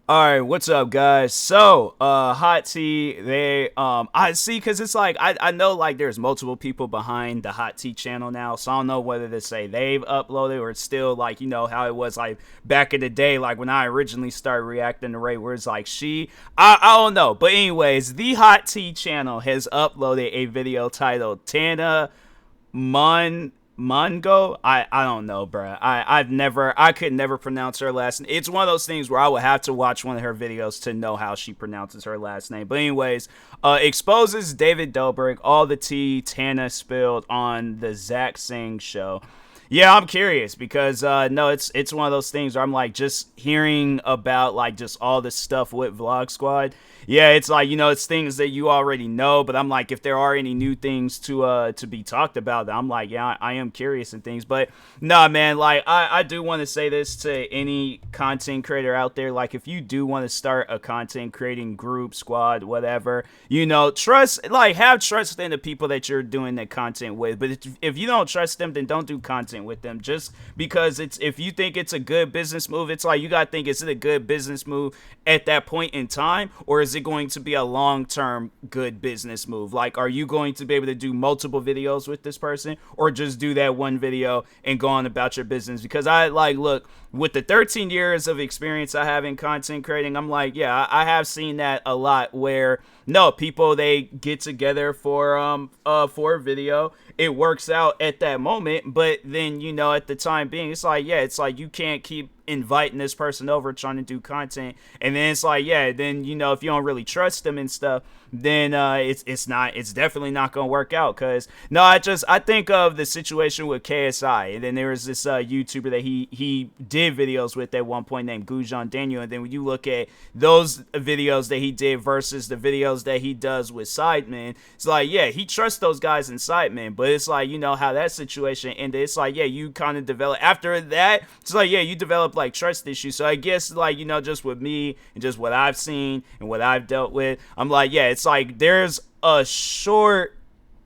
All right, what's up, guys? So, Hot Tea, I see, cause it's like I know like there's multiple people behind the Hot Tea channel now, so I don't know whether to say they've uploaded or it's still like how it was like back in the day, like when I originally started reacting to Ray, where it's like I don't know, but anyways, the Hot Tea channel has uploaded a video titled Tana Mongo, I don't know, bruh. I could never pronounce her last name. It's one of those things where I would have to watch one of her videos to know how she pronounces her last name. But anyways, exposes David Dobrik, all the tea Tana spilled on the Zach Singh show. Yeah, I'm curious because no, it's one of those things where I'm like just hearing about like just all this stuff with Vlog Squad. Yeah, it's like it's things that you already know, but I'm like if there are any new things to be talked about, I'm like yeah, I am curious and things. But nah, man, like I do want to say this to any content creator out there, like if you do want to start a content creating group, squad, whatever, trust, like have trust in the people that you're doing the content with. But if you don't trust them, then don't do content with them. Just because it's if you think it's a good business move, it's like you gotta think, is it a good business move at that point in time, or is it going to be a long-term good business move? Like, are you going to be able to do multiple videos with this person, or just do that one video and go on about your business? Because I like look, with the 13 years of experience I have in content creating, I'm like, yeah, I have seen that a lot where no, people, they get together for a video, it works out at that moment, but then at the time being, it's like, yeah, it's like you can't keep inviting this person over trying to do content, and then it's like, yeah, then if you don't really trust them and stuff, then it's definitely not gonna work out. Because no, I think of the situation with KSI, and then there was this YouTuber that he did videos with at one point named Gujan Daniel, and then when you look at those videos that he did versus the videos that he does with Sidemen, it's like, yeah, he trusts those guys in Sidemen, but it's like, how that situation ended. It's like, yeah, you kind of develop after that. It's like, yeah, you develop like trust issues. So I guess like just with me and just what I've seen and what I've dealt with, I'm like, yeah, it's like there's a short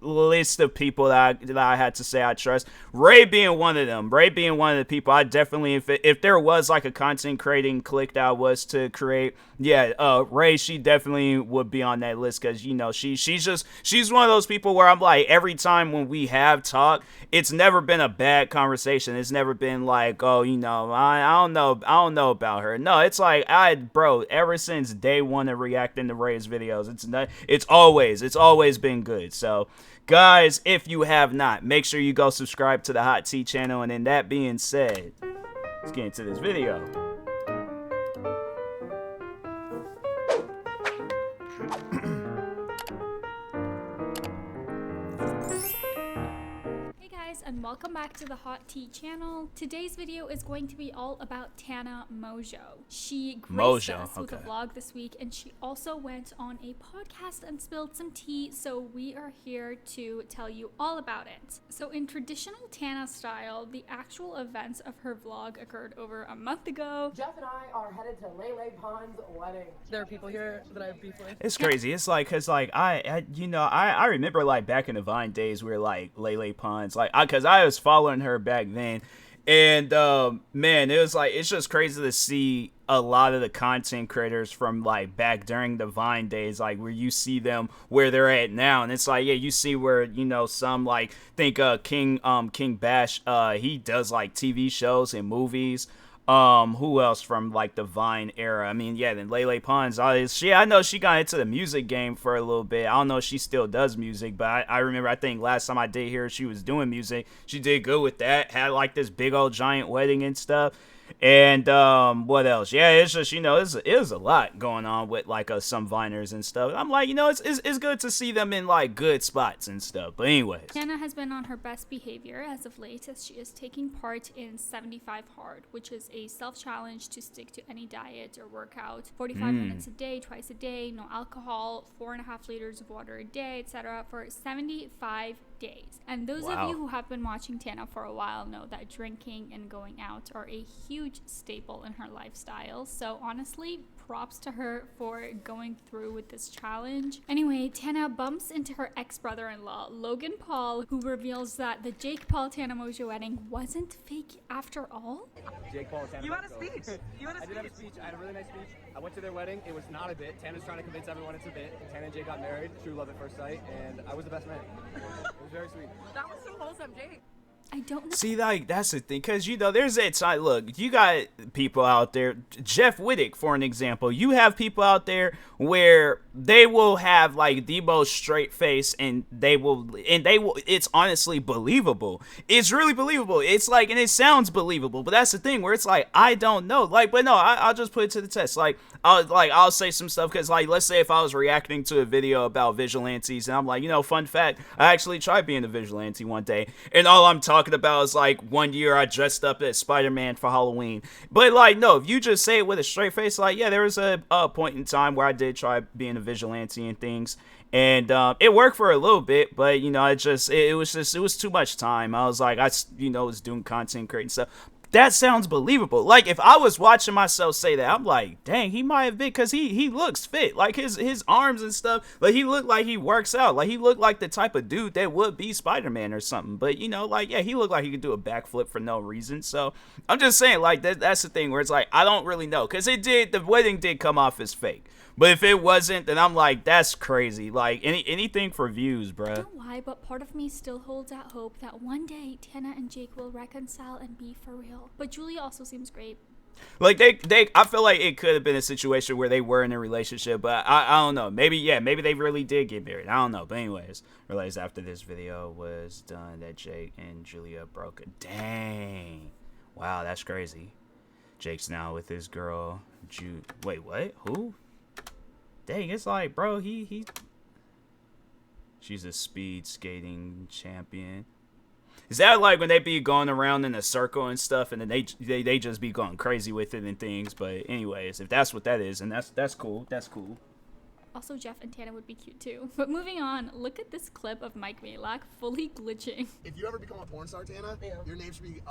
list of people that I had to say I trust. Ray being one of them. Ray being one of the people I definitely, if there was like a content creating clique that I was to create, yeah, Ray, she definitely would be on that list. Because she's one of those people where I'm like, every time when we have talked, it's never been a bad conversation. It's never been like, oh, I don't know about her. No, it's like, bro, ever since day one of reacting to Ray's videos, it's always been good. So guys, if you have not, make sure you go subscribe to the Hot Tea channel. And then that being said, let's get into this video. And welcome back to the Hot Tea channel. Today's video is going to be all about TANA MONGEAU. She graced us with a vlog this week, and she also went on a podcast and spilled some tea, so we are here to tell you all about it. So in traditional TANA style, the actual events of her vlog occurred over a month ago. Jeff and I are headed to Lele Pond's wedding. There are people here that I have beef with. It's crazy. It's like, cause like I remember like back in the Vine days where like Lele Pond's like, cause I was following her back then, and man, it was like, it's just crazy to see a lot of the content creators from like back during the Vine days, like where you see them where they're at now, and it's like, yeah, you see where some like think King Bash, he does like TV shows and movies. Who else from like the Vine era? I mean, yeah, then Lele Pons. I know she got into the music game for a little bit. I don't know if she still does music, but I remember, I think last time I did hear she was doing music, she did good with that. Had like this big old giant wedding and stuff. And what else? Yeah, it's just it was a lot going on with like some Viners and stuff. I'm like, it's good to see them in like good spots and stuff. But anyways, TANA has been on her best behavior as of late, as she is taking part in 75 Hard, which is a self-challenge to stick to any diet or workout. 45 minutes a day, twice a day, no alcohol, 4.5 liters of water a day, etc. for 75 days. And those of you who have been watching Tana for a while know that drinking and going out are a huge staple in her lifestyle. So honestly, props to her for going through with this challenge. Anyway, Tana bumps into her ex-brother-in-law, Logan Paul, who reveals that the Jake Paul Tana Mongeau wedding wasn't fake after all. Jake Paul and Tana. You had a speech. I did have a speech. I had a really nice speech. I went to their wedding. It was not a bit. Tana's trying to convince everyone it's a bit. Tana and Jake got married. True love at first sight, and I was the best man. It was very sweet. That was so wholesome, Jake. I don't know. See, like, that's the thing, because, you know, there's that side. Look, you got people out there, Jeff Wittick, for an example. You have people out there where they will have, like, the most straight face, and they will, it's honestly believable. It's really believable. It's like, and it sounds believable, but that's the thing where it's like, I don't know. Like, but no, I'll just put it to the test. I'll say some stuff, because, like, let's say if I was reacting to a video about vigilantes, and I'm like, you know, fun fact, I actually tried being a vigilante one day, and all I'm talking about is, like, one year I dressed up as Spider-Man for Halloween. But, like, no, if you just say it with a straight face, like, yeah, there was a point in time where I did try being a vigilante and things, and it worked for a little bit, but, you know, it was too much time. I was like, was doing content creating stuff. That sounds believable. Like, if I was watching myself say that, I'm like, dang, he might have been, because he looks fit. Like, his arms and stuff, like, he looked like he works out. Like, he looked like the type of dude that would be Spider-Man or something. But, you know, like, yeah, he looked like he could do a backflip for no reason. So, I'm just saying, like, that's the thing where it's like, I don't really know. Because the wedding did come off as fake. But if it wasn't, then I'm like, that's crazy. Like, anything for views, bruh. I don't know why, but part of me still holds out hope that one day Tana and Jake will reconcile and be for real. But Julia also seems great. Like, I feel like it could have been a situation where they were in a relationship, but I don't know. Maybe they really did get married. I don't know. But anyways, realized after this video was done that Jake and Julia broke it. Dang. Wow, that's crazy. Jake's now with his girl, Wait, what? Who? Dang, it's like, bro, she's a speed skating champion. Is that like when they be going around in a circle and stuff, and then they just be going crazy with it and things? But anyways, if that's what that is, and that's cool. That's cool. Also, Jeff and Tana would be cute too. But moving on, look at this clip of Mike Malak fully glitching. If you ever become a porn star, Tana, your name should be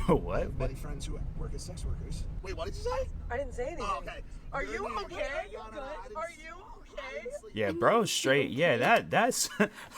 What? buddy friends who work as sex workers. Wait, what did you say? I didn't say anything. Oh, okay. Are you Your name- okay? No, no, no, I didn't Are s- you okay? Yeah, bro, straight. Yeah, that's.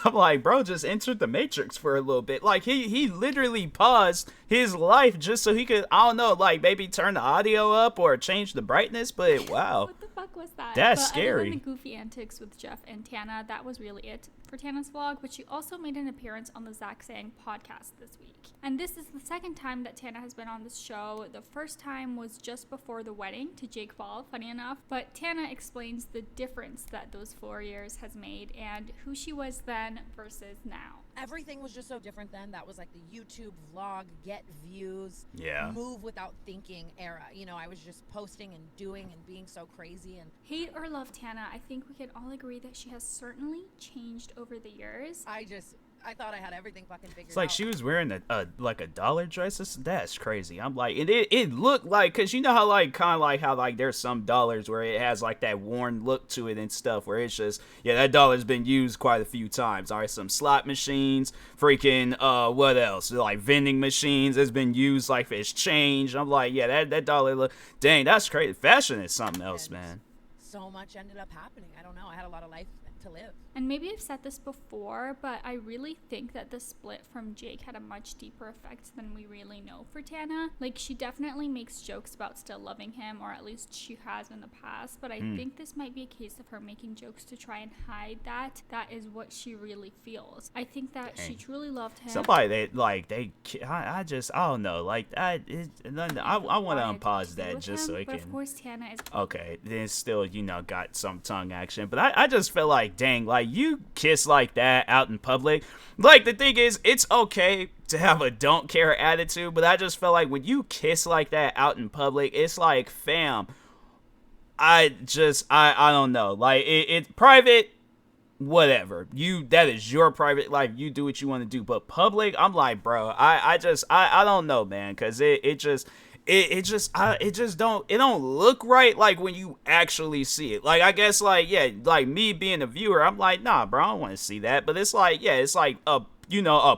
I'm like, bro, just entered the Matrix for a little bit. Like, he literally paused his life just so he could, I don't know, like maybe turn the audio up or change the brightness. But wow, What the fuck was that? That's but scary. Other than the goofy antics with Jeff and Tana, that was really it for Tana's vlog. But she also made an appearance on the Zach Sang podcast this week. And this is the second time that Tana has been on this show. The first time was just before the wedding to Jake Paul, funny enough. But Tana explains the difference that those 4 years has made and who she was then versus now. Everything was just so different then. That was like the YouTube vlog, get views, Yeah. move without thinking era. You know, I was just posting and doing and being so crazy. And Hate or love Tana, I think we can all agree that she has certainly changed over the years. I thought I had everything fucking figured out. It's like she was wearing a dollar dress. That's crazy. I'm like, and it looked like, cause you know how like kind of like how like there's some dollars where it has like that worn look to it and stuff where it's just, yeah, that dollar's been used quite a few times. All right, some slot machines, freaking what else? Like vending machines has been used like it's change. I'm like, yeah, that dollar look, dang, that's crazy. Fashion is something else, And man. so much ended up happening. I don't know. I had a lot of life to live. And maybe I've said this before, but I really think that the split from Jake had a much deeper effect than we really know for Tana. Like, she definitely makes jokes about still loving him, or at least she has in the past, but I think this might be a case of her making jokes to try and hide that. That is what she really feels. I think that she truly loved him. Somebody I don't know, like I want to unpause that just so it But can. of course, Tana is. Okay, then still, got some tongue action. But I just feel like, dang, like, you kiss like that out in public. Like, the thing is, it's okay to have a don't care attitude, but I just feel like when you kiss like that out in public, it's like, fam, I don't know. Like, it's private, whatever. That is your private life. You do what you want to do. But public, I'm like, bro, I don't know, man, because it just... it just don't look right, like when you actually see it. Like, I guess, like, yeah, like me being a viewer, I'm like, nah, bro, I don't want to see that. But it's like, yeah, it's like a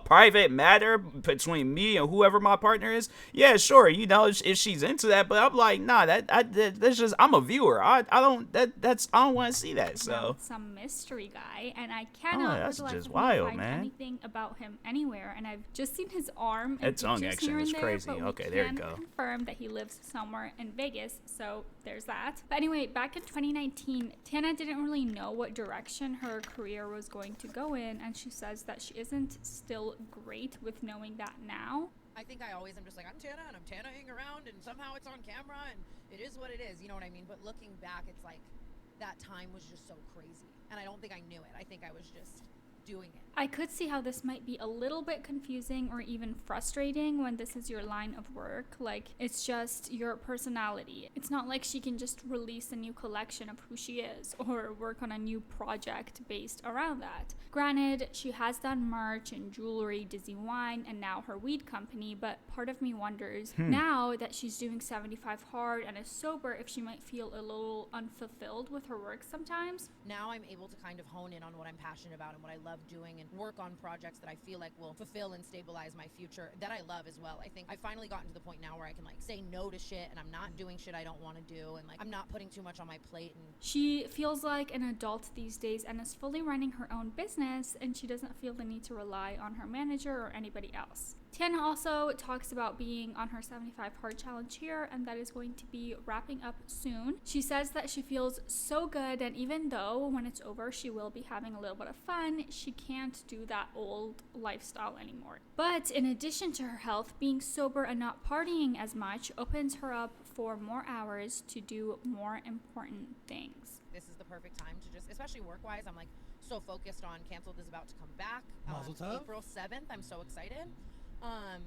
private matter between me and whoever my partner is. Yeah, sure, if she's into that, but I'm like, nah, that's just, I'm a viewer. I don't want to see that. So some mystery guy, and I cannot that's for the life just of me wild, find man. anything about him anywhere, and I've just seen his arm and That tongue pictures action here and is there, crazy. but we Okay, there you can go. confirm that he lives somewhere in Vegas, so there's that. But anyway, back in 2019, Tana didn't really know what direction her career was going to go in, and she says that she isn't still great with knowing that now. I think I always am just like, I'm Tana and I'm Tana-ing around and somehow it's on camera and it is what it is, you know what I mean? But looking back, it's like that time was just so crazy. And I don't think I knew it. I think I was just doing it. I could see how this might be a little bit confusing or even frustrating when this is your line of work. Like, it's just your personality. It's not like she can just release a new collection of who she is or work on a new project based around that. Granted, she has done merch and jewelry, Dizzy Wine, and now her weed company, but part of me wonders, now that she's doing 75 hard and is sober, if she might feel a little unfulfilled with her work sometimes. Now I'm able to kind of hone in on what I'm passionate about and what I love doing and work on projects that I feel like will fulfill and stabilize my future that I love as well. I think I've finally gotten to the point now where I can like say no to shit and I'm not doing shit I don't want to do and like I'm not putting too much on my plate. And she feels like an adult these days and is fully running her own business, and she doesn't feel the need to rely on her manager or anybody else. Tana also talks about being on her 75 hard challenge here, and that is going to be wrapping up soon. She says that she feels so good, and even though when it's over she will be having a little bit of fun, she can't do that old lifestyle anymore. But in addition to her health, being sober and not partying as much opens her up for more hours to do more important things. this is the perfect time to just, especially work-wise, I'm like so focused on Canceled is about to come back April 7th. I'm so excited. And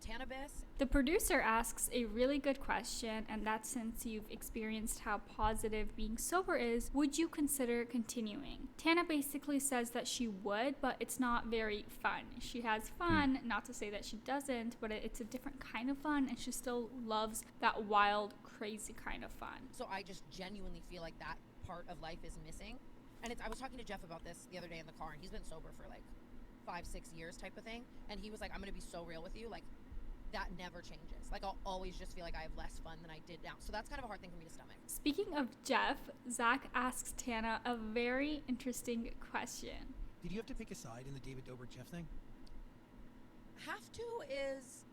Tannabis. The producer asks a really good question, and that's, since you've experienced how positive being sober is, would you consider continuing? Tana basically says that she would, but it's not very fun. She has fun, not to say that she doesn't, but it's a different kind of fun, and she still loves that wild, crazy kind of fun. So I just genuinely feel like that part of life is missing. And I was talking to Jeff about this the other day in the car, and he's been sober for like 5-6 years type of thing, and he was like, I'm gonna be so real with you, like that never changes. Like I'll always just feel like I have less fun than I did now. So that's kind of a hard thing for me to stomach. Speaking of Jeff, Zach asks Tana a very interesting question. Did you have to pick a side in the David Dobrik Jeff thing? Have to is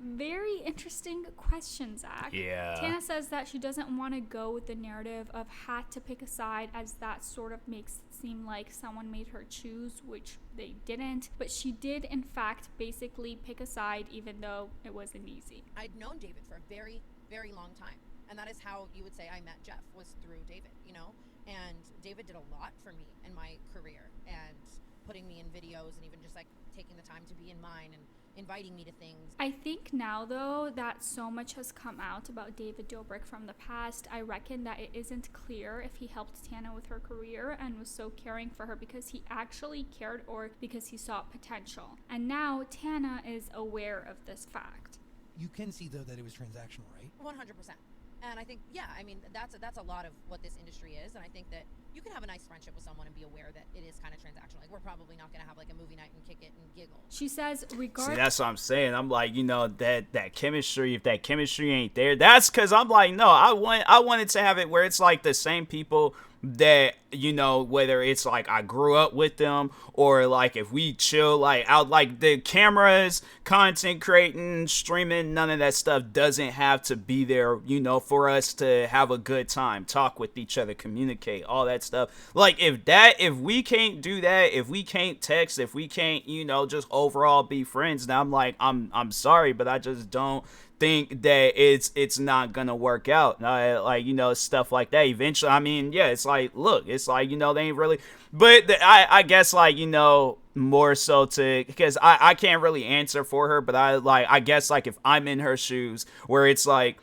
very interesting question, Zach. Yeah. Tana says that she doesn't want to go with the narrative of had to pick a side, as that sort of makes it seem like someone made her choose, which they didn't. But she did, in fact, basically pick a side, even though it wasn't easy. I'd known David for a very, very long time. And that is how you would say I met Jeff, was through David, you know? And David did a lot for me in my career, and putting me in videos, and even just like taking the time to be in mine and inviting me to things. I think now, though, that so much has come out about David Dobrik from the past, I reckon that it isn't clear if he helped Tana with her career and was so caring for her because he actually cared or because he saw potential. And now Tana is aware of this fact. You can see, though, that it was transactional, right? 100%. And I think, yeah, I mean, that's a lot of what this industry is. And I think that you can have a nice friendship with someone and be aware that it is kind of transactional. Like, we're probably not going to have like a movie night and kick it and giggle. She says, See, that's what I'm saying. I'm like, that chemistry, if that chemistry ain't there, that's because I'm like, no, I wanted to have it where it's like the same people that, whether it's like I grew up with them or like if we chill like out, like the cameras, content creating, streaming, none of that stuff doesn't have to be there, for us to have a good time, talk with each other, communicate, all that stuff. Like if we can't do that, if we can't text, if we can't, just overall be friends, then I'm like, I'm sorry, but I just don't think that it's not gonna work out. Stuff like that eventually. I mean, yeah, it's like, look, it's like, they ain't really, but I guess like, more so to, because I can't really answer for her, but I guess like if I'm in her shoes where it's like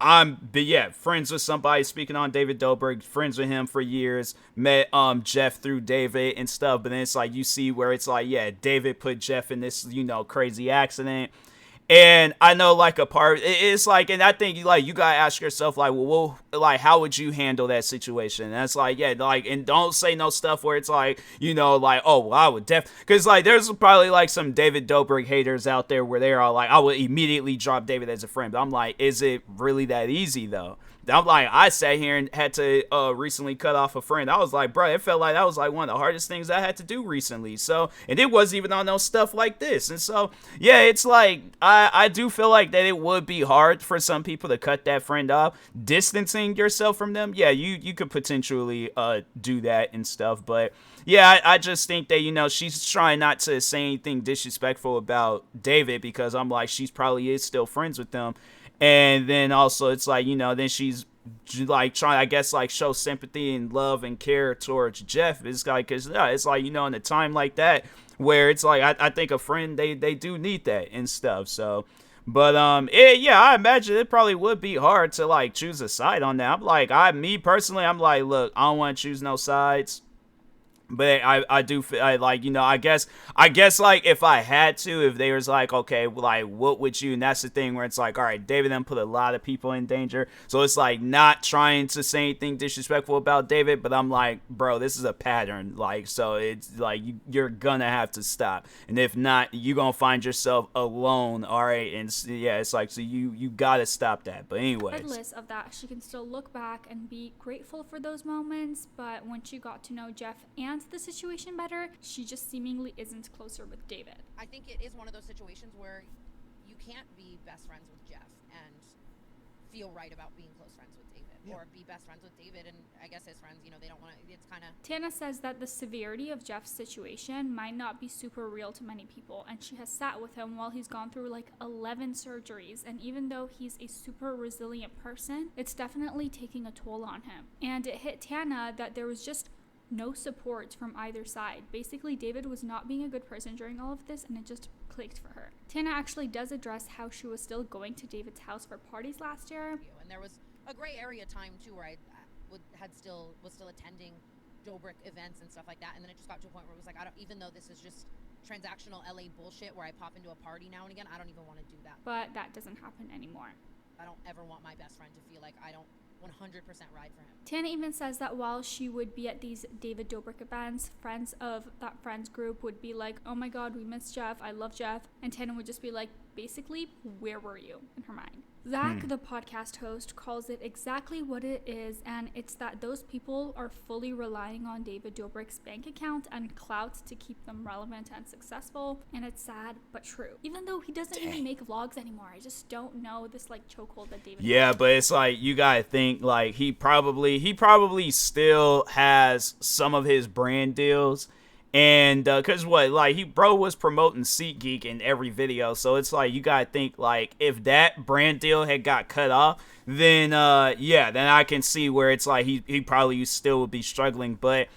friends with somebody, speaking on David Dobrik, friends with him for years, met Jeff through David and stuff, but then it's like you see where it's like, yeah, David put Jeff in this, crazy accident. And I know like a part, it's like, and I think like you gotta ask yourself like, well, like how would you handle that situation? And that's like, yeah, like, and don't say no stuff where it's like, you know, like, oh, well, I would because like there's probably like some David Dobrik haters out there where they are like, I would immediately drop David as a friend. But I'm like, is it really that easy though? I'm like, I sat here and had to recently cut off a friend. I was like, bro, it felt like that was like one of the hardest things I had to do recently. So, and it wasn't even on no stuff like this. And so, yeah, it's like, I do feel like that it would be hard for some people to cut that friend off. Distancing yourself from them, yeah, you could potentially do that and stuff. But yeah, I just think that, you know, she's trying not to say anything disrespectful about David because I'm like, she's probably is still friends with them. And then also it's like, you know, then she's like trying, I guess, like show sympathy and love and care towards Jeff. It's like, cause yeah, it's like, you know, in a time like that where it's like, I think a friend, they do need that and stuff. So, but yeah, I imagine it probably would be hard to like choose a side on that. I'm like, me personally, I'm like, look, I don't want to choose no sides. But I do feel like, you know, I guess like if I had to, if they was like, okay, like what would you, and that's the thing where it's like, all right, David then put a lot of people in danger, so it's like not trying to say anything disrespectful about David, but I'm like, bro, this is a pattern, like, so it's like you're gonna have to stop, and if not, you're gonna find yourself alone, all right, and yeah, it's like, so you gotta stop that. But anyways, regardless of that, she can still look back and be grateful for those moments, but when she got to know Jeff and the situation better, she just seemingly isn't closer with David. I think it is one of those situations where you can't be best friends with Jeff and feel right about being close friends with David, or be best friends with David and I guess his friends, you know, they don't want to, it's kind of... Tana says that the severity of Jeff's situation might not be super real to many people, and she has sat with him while he's gone through like 11 surgeries, and even though he's a super resilient person, it's definitely taking a toll on him. And it hit Tana that there was just no support from either side. Basically, David was not being a good person during all of this, and it just clicked for her. Tana actually does address how she was still going to David's house for parties last year. And there was a gray area time too where I was still attending Dobrik events and stuff like that, and then it just got to a point where it was like, even though this is just transactional LA bullshit where I pop into a party now and again, I don't even want to do that. But that doesn't happen anymore. I don't ever want my best friend to feel like I don't 100% ride for him. Tana even says that while she would be at these David Dobrik events, friends of that friends group would be like, oh my god, we miss Jeff, I love Jeff, and Tana would just be like, basically, where were you, in her mind. Zach, the podcast host, calls it exactly what it is, and it's that those people are fully relying on David Dobrik's bank account and clout to keep them relevant and successful, and it's sad but true. Even though he doesn't even make vlogs anymore, I just don't know this like chokehold that David has. But it's like, you gotta think like he probably still has some of his brand deals. And cause what, like bro was promoting SeatGeek in every video, so it's like you gotta think like if that brand deal had got cut off, then then I can see where it's like he probably still would be struggling. But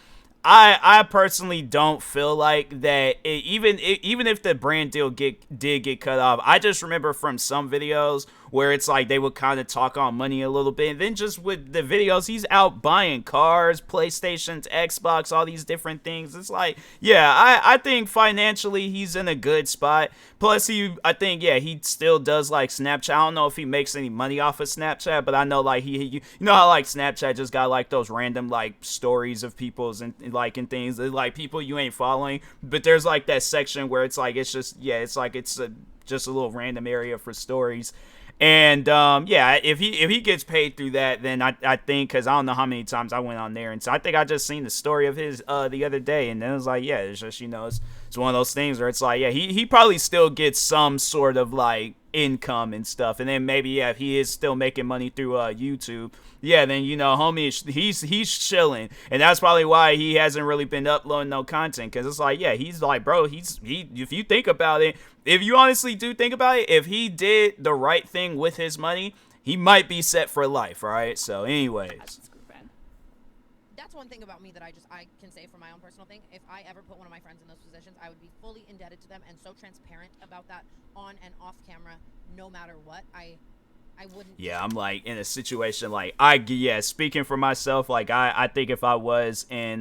I personally don't feel like that. Even if the brand deal did get cut off, I just remember from some videos where it's like they would kind of talk on money a little bit, and then just with the videos, he's out buying cars, PlayStations, Xbox, all these different things. It's like, yeah, I think financially he's in a good spot. Plus, I think he still does like Snapchat. I don't know if he makes any money off of Snapchat, but I know like you know how like Snapchat just got like those random like stories of people's and like and things like people you ain't following, but there's like that section where it's like it's just just a little random area for stories. And if he gets paid through that, then I think, because I don't know how many times I went on there, and so I think I just seen the story of his the other day, and then it was like, it's just, you know, it's one of those things where it's like, he probably still gets some sort of like income and stuff, and then maybe if he is still making money through YouTube, then, you know, homie, he's chilling, and that's probably why he hasn't really been uploading no content, because it's like, he's like, bro, if you think about it, if you honestly do think about it, if he did the right thing with his money, he might be set for life, all right? So anyways, that's one thing about me that I can say for my own personal thing. If I ever put one of my friends in those positions, I would be fully indebted to them and so transparent about that on and off camera, no matter what. I I wouldn't. Yeah, I'm like in a situation like speaking for myself, like I think if I was in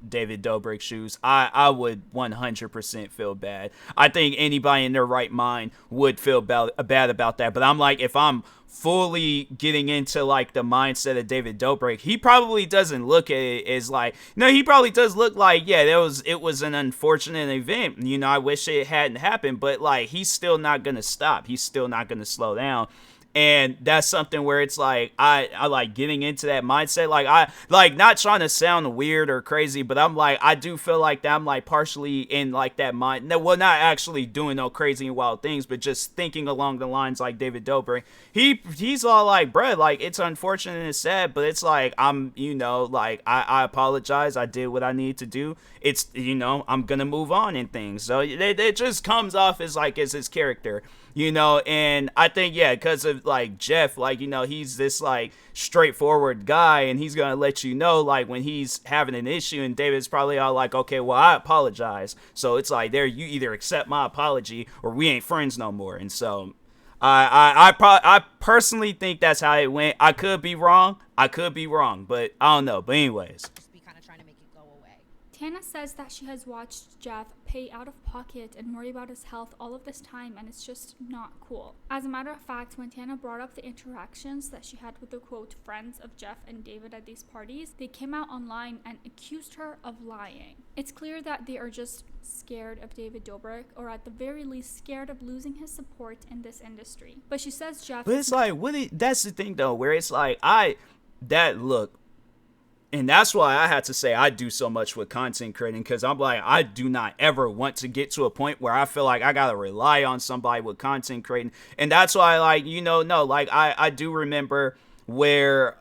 David Dobrik's shoes, I would 100% feel bad. I think anybody in their right mind would feel bad about that. But I'm like, if I'm fully getting into like the mindset of David Dobrik, he probably doesn't look at it as like, no, he probably does look like, yeah, it was an unfortunate event. You know, I wish it hadn't happened, but like he's still not gonna stop. He's still not gonna slow down. And that's something where it's like I like getting into that mindset. Like I like not trying to sound weird or crazy, but I'm like I do feel like that I'm like partially in like that mind. Well, not actually doing no crazy and wild things, but just thinking along the lines like David Dobrik. He's all like, bruh, like it's unfortunate and it's sad, but it's like I'm like I apologize. I did what I need to do. It's I'm gonna move on and things. So it just comes off as like as his character. And I think, yeah, because of, like, Jeff, like, he's this, like, straightforward guy, and he's going to let you know, like, when he's having an issue, and David's probably all like, okay, well, I apologize. So it's like, there, you either accept my apology, or we ain't friends no more. And so I personally think that's how it went. I could be wrong, but I don't know. But anyways. Just be kind of trying to make it go away. Tana says that she has watched Jeff pay out of pocket and worry about his health all of this time, and it's just not cool. As a matter of fact, when Tana brought up the interactions that she had with the quote friends of Jeff and David at these parties, they came out online and accused her of lying. It's clear that they are just scared of David Dobrik, or at the very least scared of losing his support in this industry. But she says Jeff... But it's like, that's the thing though, where it's like, and that's why I had to say I do so much with content creating, because I'm like, I do not ever want to get to a point where I feel like I got to rely on somebody with content creating. And that's why, like, I do remember where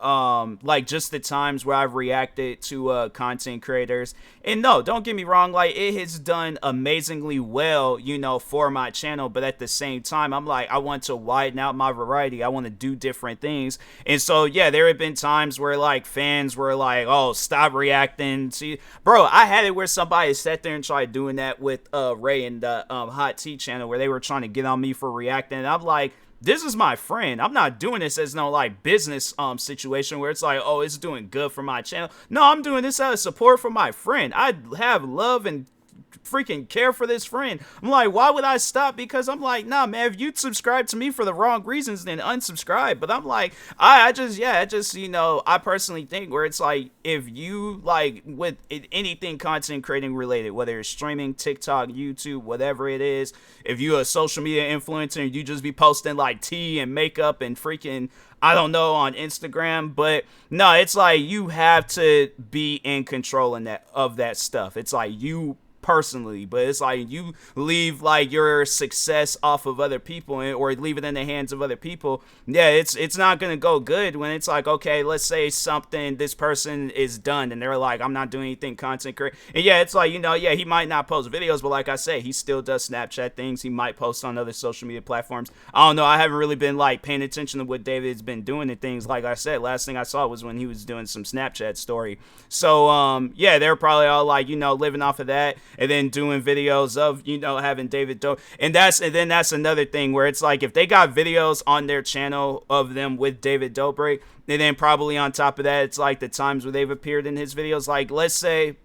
like just the times where I've reacted to content creators, and no, don't get me wrong, like it has done amazingly well for my channel, but at the same time I'm like, I want to widen out my variety, I want to do different things. And so yeah, there have been times where like fans were like, oh, stop reacting to, bro, I had it where somebody sat there and tried doing that with Ray and the Hot Tea channel, where they were trying to get on me for reacting, and I'm like, this is my friend. I'm not doing this as no like business situation where it's like, oh, it's doing good for my channel. No, I'm doing this out of support for my friend. I have love and freaking care for this friend. I'm like, why would I stop? Because I'm like, nah, man, if you subscribe to me for the wrong reasons, then unsubscribe. But I'm like, I personally think where it's like, if you like with anything content creating related, whether it's streaming, TikTok, YouTube, whatever it is, if you're a social media influencer and you just be posting like tea and makeup and freaking, I don't know, on Instagram, but no, it's like you have to be in control of that stuff. It's like you personally, but it's like you leave like your success off of other people or leave it in the hands of other people. Yeah, it's not gonna go good when it's like, okay, let's say this person is done and they're like, I'm not doing anything content creating, and yeah, it's like, yeah, he might not post videos, but like I say, he still does Snapchat things, he might post on other social media platforms. I don't know, I haven't really been like paying attention to what David's been doing and things. Like I said, last thing I saw was when he was doing some Snapchat story. So yeah, they're probably all like, living off of that, and then doing videos of having David Dobrik, and then that's another thing where it's like, if they got videos on their channel of them with David Dobrik, and then probably on top of that, it's like the times where they've appeared in his videos, like let's say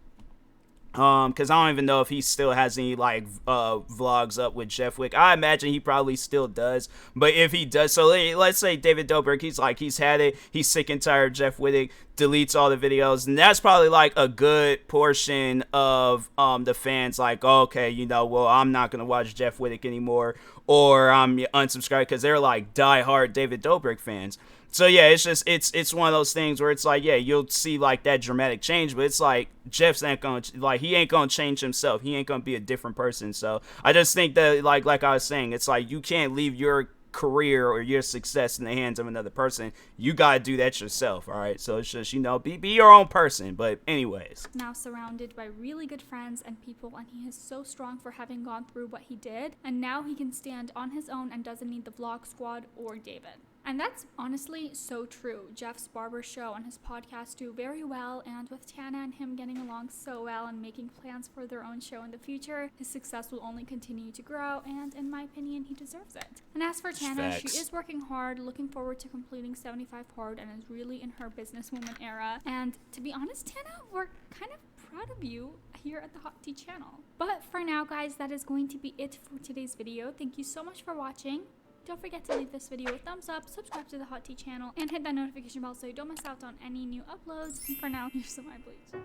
because I don't even know if he still has any like vlogs up with Jeff Wick. I imagine he probably still does, but if he does, so let's say David Dobrik, he's had it, he's sick and tired of Jeff Wick, deletes all the videos, and that's probably like a good portion of the fans like, okay, well, I'm not gonna watch Jeff Wick anymore, or I'm unsubscribed, because they're like diehard David Dobrik fans. So yeah, it's just it's one of those things where it's like, yeah, you'll see like that dramatic change, but it's like Jeff's not gonna, like, he ain't gonna change himself, he ain't gonna be a different person. So I just think that like I was saying, it's like you can't leave your career or your success in the hands of another person. You gotta do that yourself. All right, so it's just be your own person. But anyways, now surrounded by really good friends and people, and he is so strong for having gone through what he did, and now he can stand on his own and doesn't need the vlog squad or David. And that's honestly so true. Jeff's barber show and his podcast do very well, and with Tana and him getting along so well and making plans for their own show in the future, his success will only continue to grow, and in my opinion, he deserves it. And as for Tana, she is working hard, looking forward to completing 75 hard, and is really in her businesswoman era. And to be honest, Tana, we're kind of proud of you here at the Hot Tea channel. But for now, guys, that is going to be it for today's video. Thank you so much for watching. Don't forget to leave this video a thumbs up, subscribe to the Hot Tea channel, and hit that notification bell so you don't miss out on any new uploads. And for now, here's some eye bleach.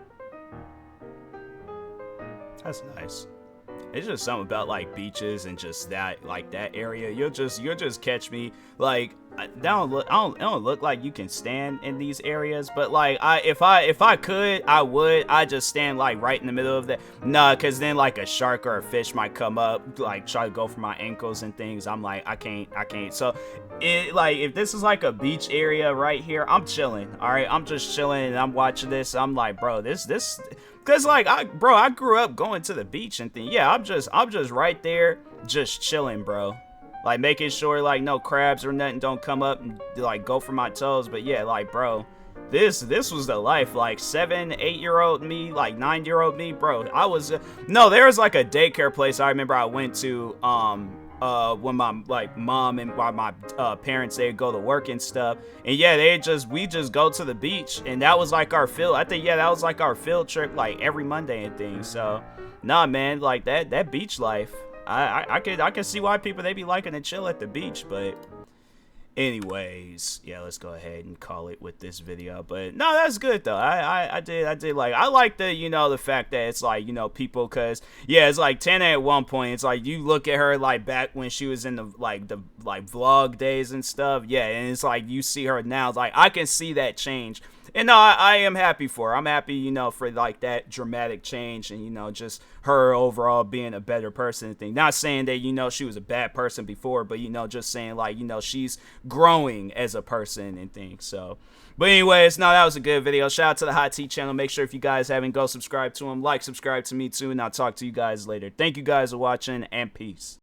That's nice. It's just something about like beaches and just that, like that area. You'll just catch me like I don't look like you can stand in these areas, but like if I could, I would. I just stand like right in the middle of that. Nah, cause then like a shark or a fish might come up, like try to go for my ankles and things. I'm like I can't. So it like if this is like a beach area right here, I'm chilling. All right, I'm just chilling and I'm watching this. I'm like, bro, this. Cause like I grew up going to the beach and things. Yeah, I'm just right there, just chilling, bro. Like making sure like no crabs or nothing don't come up and like go for my toes. But yeah, like bro, this was the life. Like 7, 8-year-old me, like 9-year-old me, bro. I was no, there was like a daycare place I remember I went to when my like mom and my parents, they'd go to work and stuff, and yeah, we just go to the beach, and that was like our field. I think yeah, that was like our field trip, like every Monday and things. So nah, man, like that beach life, I could see why people they be liking to chill at the beach. But anyways, yeah, let's go ahead and call it with this video. But no, that's good though. I did like, I like the, you know, the fact that it's like, you know, people, cause yeah, it's like Tana at one point, it's like you look at her like back when she was in the vlog days and stuff, yeah, and it's like you see her now, it's like I can see that change. And no, I am happy for her. I'm happy, you know, for like that dramatic change and, you know, just her overall being a better person and thing. Not saying that, you know, she was a bad person before, but, you know, just saying like, you know, she's growing as a person and things. So, but anyways, no, that was a good video. Shout out to the Hot Tea channel. Make sure if you guys haven't, go subscribe to him. Like, subscribe to me too, and I'll talk to you guys later. Thank you guys for watching, and peace.